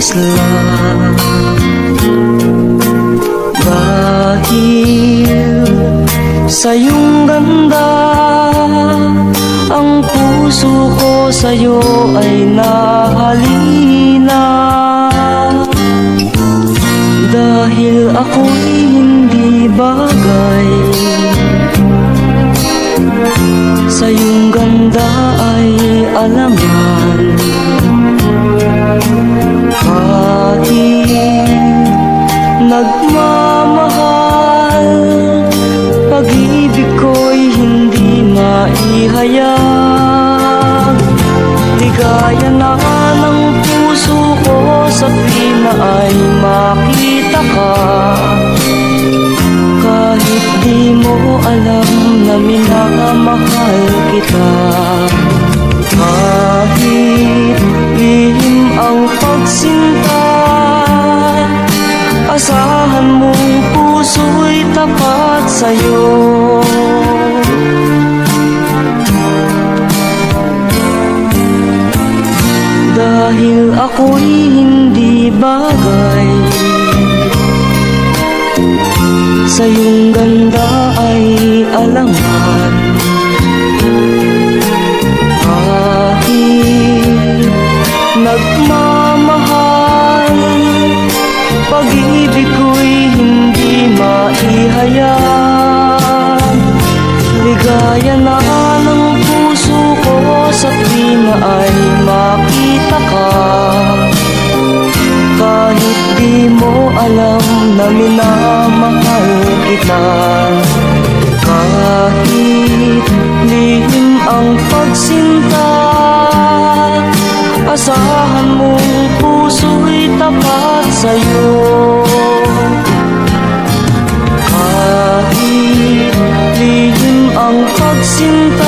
isla. Dahil sa iyong ganda, ang puso ko sa'yo ay nahalina. Dahil ako'y hindi bagay, sa iyong ganda ay alangan. Kahit nagmamahal, pag-ibig ko'y hindi maihayag. Ligaya na ng puso ko sa tuwing na ay makita ka. Kahit di mo alam na minamahal kita. Kahit lihim ang pagsinta, asahan mong puso'y tapat sa'yo. Dahil ako'y hindi bagay, sa iyong ganda ay alangan. Kahit nagmamahal, pag-ibig ko'y hindi maihayag. Ligaya na ng puso ko sa tuwing na ay makita ka. Kahit di mo alam na minamahal kita. Kahit lihim ang pagsinta, asahan mong puso'y tapat sa'yo. Kahit lihim ang pagsinta,